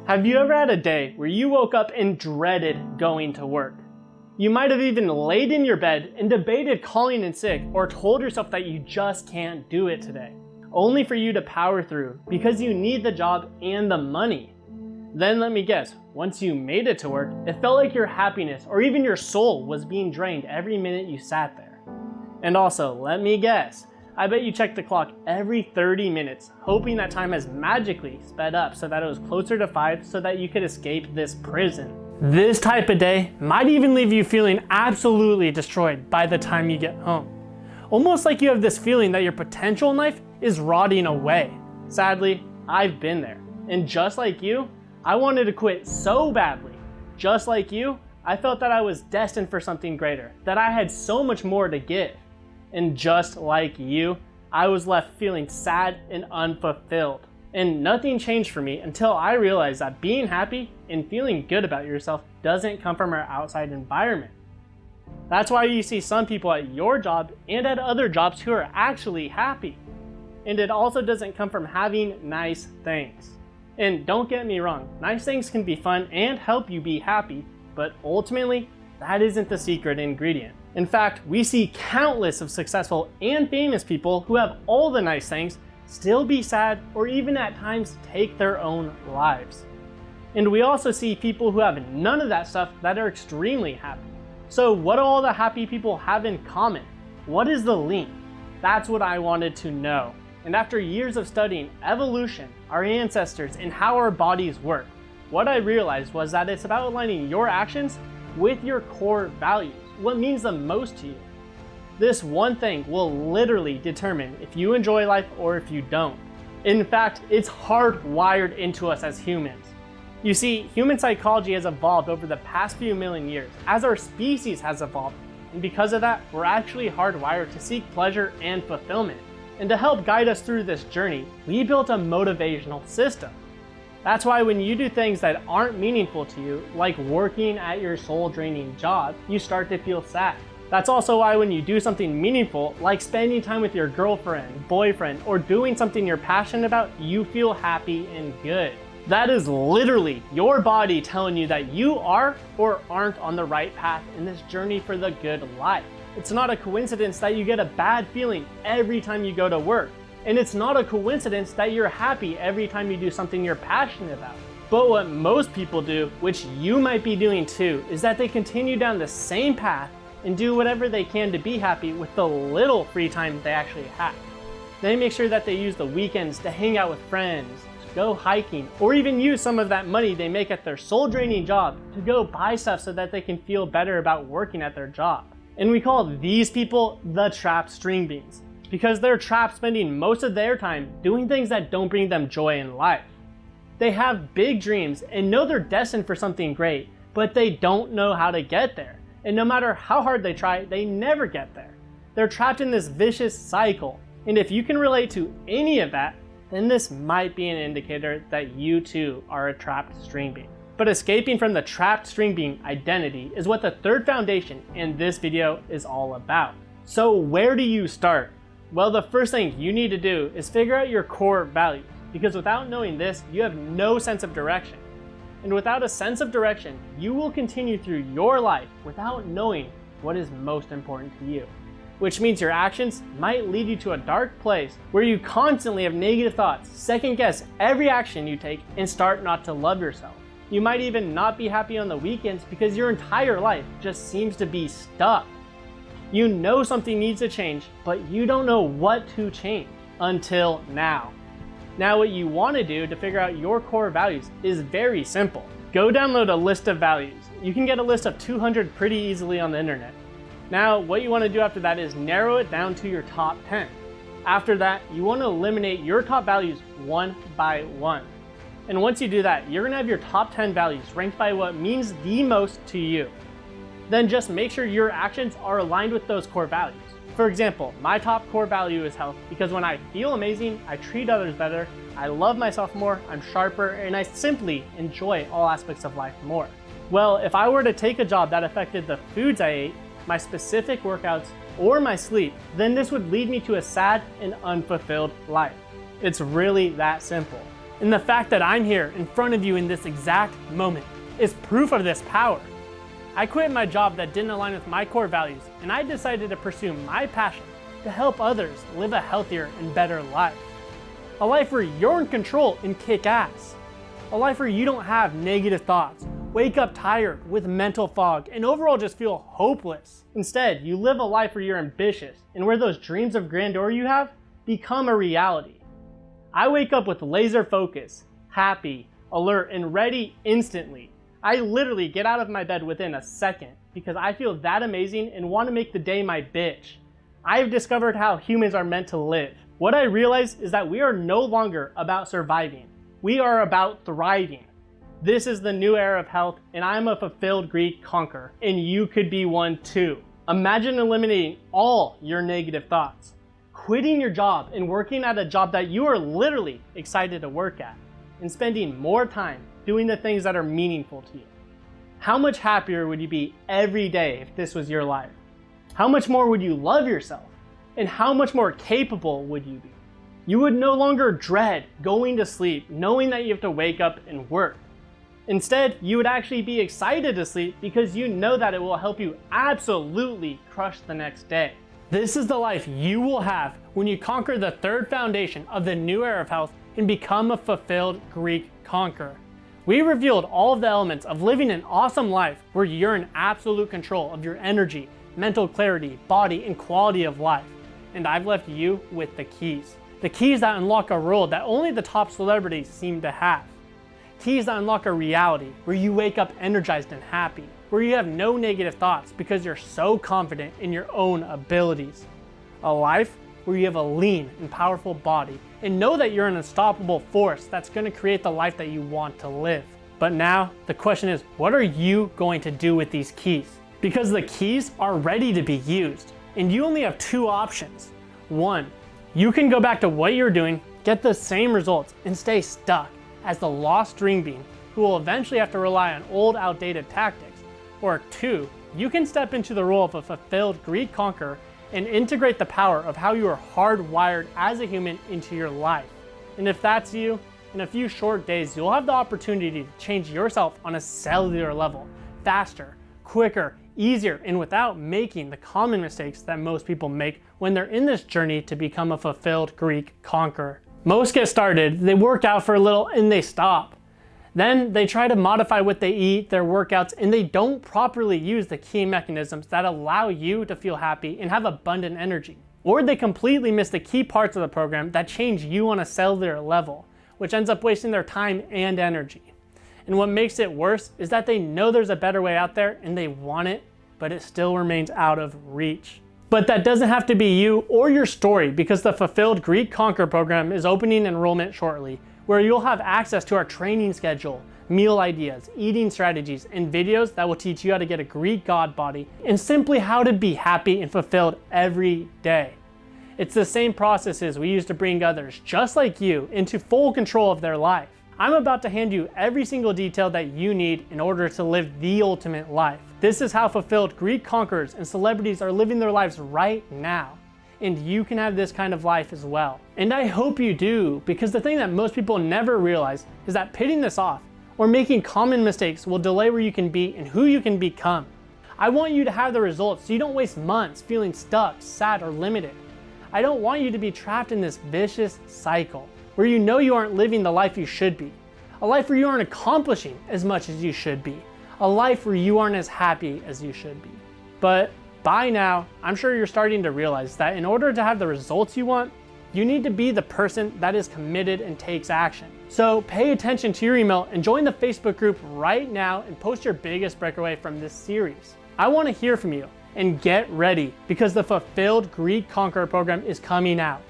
Have you ever had a day where you woke up and dreaded going to work? You might have even laid in your bed and debated calling in sick or told yourself that you just can't do it today, only for you to power through because you need the job and the money. Then let me guess, once you made it to work, it felt like your happiness or even your soul was being drained every minute you sat there. And also, let me guess, I bet you checked the clock every 30 minutes, hoping that time has magically sped up so that it was closer to 5 so that you could escape this prison. This type of day might even leave you feeling absolutely destroyed by the time you get home. Almost like you have this feeling that your potential in life is rotting away. Sadly, I've been there. And just like you, I wanted to quit so badly. Just like you, I felt that I was destined for something greater, that I had so much more to give. And just like you, I was left feeling sad and unfulfilled. And nothing changed for me until I realized that being happy and feeling good about yourself doesn't come from our outside environment. That's why you see some people at your job and at other jobs who are actually happy. And it also doesn't come from having nice things. And don't get me wrong, nice things can be fun and help you be happy, but ultimately, that isn't the secret ingredient. In fact, we see countless of successful and famous people who have all the nice things still be sad or even at times take their own lives. And we also see people who have none of that stuff that are extremely happy. So what do all the happy people have in common? What is the link? That's what I wanted to know. And after years of studying evolution, our ancestors, and how our bodies work, what I realized was that it's about aligning your actions with your core values, what means the most to you. This one thing will literally determine if you enjoy life or if you don't. In fact, it's hardwired into us as humans. You see, human psychology has evolved over the past few million years as our species has evolved. And because of that, we're actually hardwired to seek pleasure and fulfillment. And to help guide us through this journey, we built a motivational system. That's why when you do things that aren't meaningful to you, like working at your soul-draining job, you start to feel sad. That's also why when you do something meaningful, like spending time with your girlfriend, boyfriend, or doing something you're passionate about, you feel happy and good. That is literally your body telling you that you are or aren't on the right path in this journey for the good life. It's not a coincidence that you get a bad feeling every time you go to work. And it's not a coincidence that you're happy every time you do something you're passionate about. But what most people do, which you might be doing too, is that they continue down the same path and do whatever they can to be happy with the little free time they actually have. They make sure that they use the weekends to hang out with friends, to go hiking, or even use some of that money they make at their soul-draining job to go buy stuff so that they can feel better about working at their job. And we call these people the trapped string beans, because they're trapped spending most of their time doing things that don't bring them joy in life. They have big dreams and know they're destined for something great, but they don't know how to get there. And no matter how hard they try, they never get there. They're trapped in this vicious cycle. And if you can relate to any of that, then this might be an indicator that you too are a trapped string bean. But escaping from the trapped string bean identity is what the third foundation in this video is all about. So where do you start? Well, the first thing you need to do is figure out your core values, because without knowing this, you have no sense of direction. And without a sense of direction, you will continue through your life without knowing what is most important to you. Which means your actions might lead you to a dark place where you constantly have negative thoughts, second guess every action you take, and start not to love yourself. You might even not be happy on the weekends because your entire life just seems to be stuck. You know something needs to change, but you don't know what to change until now. Now what you want to do to figure out your core values is very simple. Go download a list of values. You can get a list of 200 pretty easily on the internet. Now what you want to do after that is narrow it down to your top 10. After that, you want to eliminate your top values one by one. And once you do that, you're going to have your top 10 values ranked by what means the most to you. Then just make sure your actions are aligned with those core values. For example, my top core value is health, because when I feel amazing, I treat others better, I love myself more, I'm sharper, and I simply enjoy all aspects of life more. Well, if I were to take a job that affected the foods I ate, my specific workouts, or my sleep, then this would lead me to a sad and unfulfilled life. It's really that simple. And the fact that I'm here in front of you in this exact moment is proof of this power. I quit my job that didn't align with my core values, and I decided to pursue my passion to help others live a healthier and better life. A life where you're in control and kick ass. A life where you don't have negative thoughts, wake up tired with mental fog, and overall just feel hopeless. Instead, you live a life where you're ambitious and where those dreams of grandeur you have become a reality. I wake up with laser focus, happy, alert, and ready instantly. I literally get out of my bed within a second because I feel that amazing and want to make the day my bitch. I've discovered how humans are meant to live. What I realize is that we are no longer about surviving. We are about thriving. This is the new era of health, and I'm a fulfilled Greek conqueror, and you could be one too. Imagine eliminating all your negative thoughts, quitting your job and working at a job that you are literally excited to work at, and spending more time doing the things that are meaningful to you. How much happier would you be every day if this was your life? How much more would you love yourself? And how much more capable would you be? You would no longer dread going to sleep knowing that you have to wake up and work. Instead, you would actually be excited to sleep because you know that it will help you absolutely crush the next day. This is the life you will have when you conquer the third foundation of the new era of health and become a fulfilled Greek conqueror. We revealed all of the elements of living an awesome life where you're in absolute control of your energy, mental clarity, body, and quality of life. And I've left you with the keys. The keys that unlock a world that only the top celebrities seem to have. Keys that unlock a reality where you wake up energized and happy, where you have no negative thoughts because you're so confident in your own abilities. A life where you have a lean and powerful body and know that you're an unstoppable force that's going to create the life that you want to live. But now the question is, what are you going to do with these keys? Because the keys are ready to be used, and you only have two options. One, you can go back to what you're doing, get the same results, and stay stuck as the lost dream being who will eventually have to rely on old, outdated tactics. Or two, you can step into the role of a fulfilled Greek conqueror and integrate the power of how you are hardwired as a human into your life. And if that's you, in a few short days, you'll have the opportunity to change yourself on a cellular level, faster, quicker, easier, and without making the common mistakes that most people make when they're in this journey to become a fulfilled Greek conqueror. Most get started, they work out for a little, and they stop. Then they try to modify what they eat, their workouts, and they don't properly use the key mechanisms that allow you to feel happy and have abundant energy. Or they completely miss the key parts of the program that change you on a cellular level, which ends up wasting their time and energy. And what makes it worse is that they know there's a better way out there and they want it, but it still remains out of reach. But that doesn't have to be you or your story, because the Fulfilled Greek Conqueror program is opening enrollment shortly, where you'll have access to our training schedule, meal ideas, eating strategies, and videos that will teach you how to get a Greek god body and simply how to be happy and fulfilled every day. It's the same processes we use to bring others just like you into full control of their life. I'm about to hand you every single detail that you need in order to live the ultimate life. This is how fulfilled Greek conquerors and celebrities are living their lives right now. And you can have this kind of life as well. And I hope you do, because the thing that most people never realize is that pitting this off or making common mistakes will delay where you can be and who you can become. I want you to have the results so you don't waste months feeling stuck, sad, or limited. I don't want you to be trapped in this vicious cycle where you know you aren't living the life you should be, a life where you aren't accomplishing as much as you should be, a life where you aren't as happy as you should be. But by now, I'm sure you're starting to realize that in order to have the results you want, you need to be the person that is committed and takes action. So pay attention to your email and join the Facebook group right now and post your biggest breakaway from this series. I want to hear from you, and get ready because the Fulfilled Greek Conqueror program is coming out.